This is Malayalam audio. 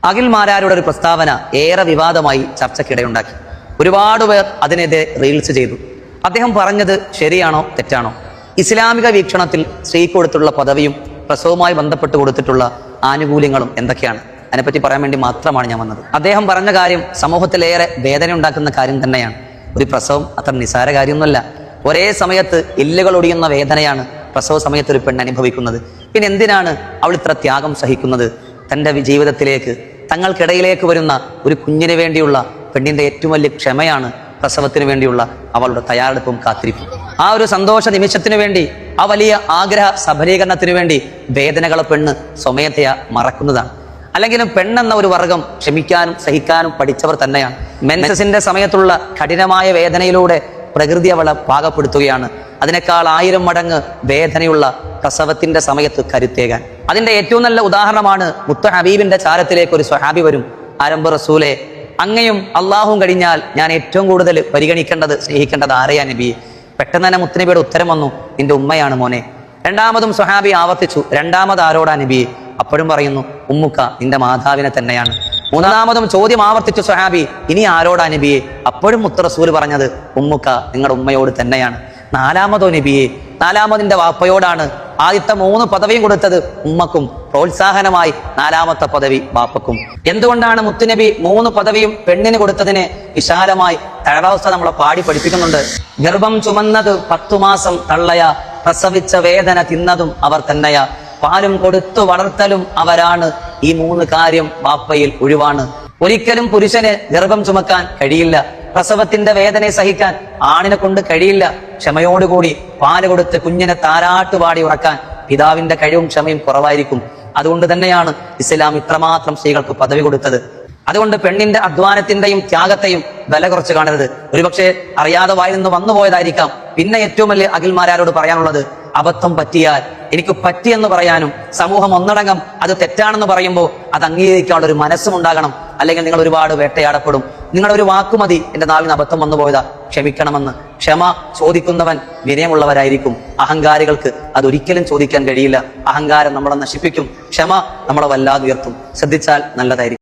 അഖിൽമാരാരുടെ ഒരു പ്രസ്താവന ഏറെ വിവാദമായി ചർച്ചയ്ക്കിടയുണ്ടാക്കി. ഒരുപാട് പേർ അതിനെതിരെ റീൽസ് ചെയ്തു. അദ്ദേഹം പറഞ്ഞത് ശരിയാണോ തെറ്റാണോ? ഇസ്ലാമിക വീക്ഷണത്തിൽ സ്ത്രീക്ക് കൊടുത്തുള്ള പദവിയും പ്രസവവുമായി ബന്ധപ്പെട്ട് കൊടുത്തിട്ടുള്ള ആനുകൂല്യങ്ങളും എന്തൊക്കെയാണ്? അതിനെപ്പറ്റി പറയാൻ വേണ്ടി മാത്രമാണ് ഞാൻ വന്നത്. അദ്ദേഹം പറഞ്ഞ കാര്യം സമൂഹത്തിലേറെ വേദന ഉണ്ടാക്കുന്ന കാര്യം തന്നെയാണ്. ഒരു പ്രസവം അത്ര നിസാര കാര്യമൊന്നുമല്ല. ഒരേ സമയത്ത് എല്ലുകൾ ഒടിയുന്ന വേദനയാണ് പ്രസവ സമയത്ത് ഒരു പെണ്ണ് അനുഭവിക്കുന്നത്. പിന്നെ എന്തിനാണ് അവൾ ഇത്ര ത്യാഗം സഹിക്കുന്നത്? തൻ്റെ ജീവിതത്തിലേക്ക്, തങ്ങൾക്കിടയിലേക്ക് വരുന്ന ഒരു കുഞ്ഞിന് വേണ്ടിയുള്ള പെണ്ണിന്റെ ഏറ്റവും വലിയ ക്ഷമയാണ് പ്രസവത്തിന് വേണ്ടിയുള്ള അവളുടെ തയ്യാറെടുപ്പും കാത്തിരിപ്പും. ആ ഒരു സന്തോഷ നിമിഷത്തിനു വേണ്ടി, ആ വലിയ ആഗ്രഹ സബലീകരണത്തിനു വേണ്ടി വേദനകളെ പെണ്ണ് സ്വമേധയാ മറക്കുന്നതാണ്. അല്ലെങ്കിലും പെണ്ണെന്ന ഒരു വർഗം ക്ഷമിക്കാനും സഹിക്കാനും പഠിച്ചവർ തന്നെയാണ്. മെൻസസിന്റെ സമയത്തുള്ള കഠിനമായ വേദനയിലൂടെ പ്രകൃതി അവളെ പാകപ്പെടുത്തുകയാണ്. അതിനേക്കാൾ 1000 മടങ്ങ് വേദനയുള്ള പ്രസവത്തിന്റെ സമയത്ത് കരുത്തേകാൻ. അതിന്റെ ഏറ്റവും നല്ല ഉദാഹരണമാണ് മുത്ത ഹബീബിന്റെ ചാരത്തിലേക്ക് ഒരു സ്വഹാബി വരും. ആരംഭ റസൂലെ, അങ്ങയും അള്ളാഹും കഴിഞ്ഞാൽ ഞാൻ ഏറ്റവും കൂടുതൽ പരിഗണിക്കേണ്ടത്, സ്നേഹിക്കേണ്ടത് ആരെയാ നബിയെ? പെട്ടെന്ന് തന്നെ മുത്തനബിയുടെ ഉത്തരം വന്നു, നിന്റെ ഉമ്മയാണ് മോനെ. രണ്ടാമതും സ്വഹാബി ആവർത്തിച്ചു, രണ്ടാമത് ആരോടാ നബിയെ? അപ്പോഴും പറയുന്നു, ഉമ്മുക്ക, നിന്റെ മാതാവിനെ തന്നെയാണ്. മൂന്നാമതും ചോദ്യം ആവർത്തിച്ചു സ്വഹാബി, ഇനി ആരോടാ നബിയെ? അപ്പോഴും മുത്ത റസൂൽ പറഞ്ഞത്, ഉമ്മുക്ക, നിങ്ങളുടെ ഉമ്മയോട് തന്നെയാണ്. നാലാമതോ നബിയെ? നാലാമതിന്റെ വാപ്പയോടാണ്. ആദ്യത്തെ 3 പദവിയും കൊടുത്തത് ഉമ്മക്കും, പ്രോത്സാഹനമായി 4ാമത്തെ പദവി വാപ്പക്കും. എന്തുകൊണ്ടാണ് മുത്തുനബി 3 പദവിയും പെണ്ണിന് കൊടുത്തതിനെ വിശാലമായി തഴവാവസ്ഥ നമ്മളെ പാടി പഠിപ്പിക്കുന്നുണ്ട്. ഗർഭം ചുമന്നത് 10 മാസം തള്ളയ, പ്രസവിച്ച വേദന തിന്നതും അവർ തന്നെയ, പാലും കൊടുത്തു വളർത്തലും അവരാണ്, ഈ 3 കാര്യം വാപ്പയിൽ ഒഴിവാണ്. ഒരിക്കലും പുരുഷന് ഗർഭം ചുമക്കാൻ കഴിയില്ല, പ്രസവത്തിന്റെ വേദനയെ സഹിക്കാൻ ആണിനെ കൊണ്ട് കഴിയില്ല. ക്ഷമയോടുകൂടി പാല് കൊടുത്ത് കുഞ്ഞിനെ താരാട്ടുപാടി ഉറക്കാൻ പിതാവിന്റെ കഴിവും ക്ഷമയും കുറവായിരിക്കും. അതുകൊണ്ട് തന്നെയാണ് ഇസ്ലാം ഇത്രമാത്രം സ്ത്രീകൾക്ക് പദവി കൊടുത്തത്. അതുകൊണ്ട് പെണ്ണിന്റെ അധ്വാനത്തിന്റെയും ത്യാഗത്തെയും വില കുറച്ച് കാണരുത്. ഒരുപക്ഷെ അറിയാതെ വായിൽ നിന്ന് വന്നുപോയതായിരിക്കാം. പിന്നെ ഏറ്റവും വലിയ അഖിൽമാരോട് പറയാനുള്ളത്, അബദ്ധം പറ്റിയാൽ എനിക്ക് പറ്റിയെന്ന് പറയാനും സമൂഹം ഒന്നടങ്കം അത് തെറ്റാണെന്ന് പറയുമ്പോൾ അത് അംഗീകരിക്കാനുള്ള ഒരു മനസ്സും ഉണ്ടാകണം. അല്ലെങ്കിൽ നിങ്ങൾ ഒരുപാട് വേട്ടയാടപ്പെടും. നിങ്ങളുടെ ഒരു വാക്കുമതി, എന്റെ നാവിന് അബദ്ധം വന്നു പോയതാ, ക്ഷമിക്കണമെന്ന്. ക്ഷമ ചോദിക്കുന്നവൻ വിനയമുള്ളവരായിരിക്കും. അഹങ്കാരികൾക്ക് അതൊരിക്കലും ചോദിക്കാൻ കഴിയില്ല. അഹങ്കാരം നമ്മളെ നശിപ്പിക്കും, ക്ഷമ നമ്മളെ വല്ലാതെ ഉയർത്തും. ശ്രദ്ധിച്ചാൽ നല്ലതായിരിക്കും.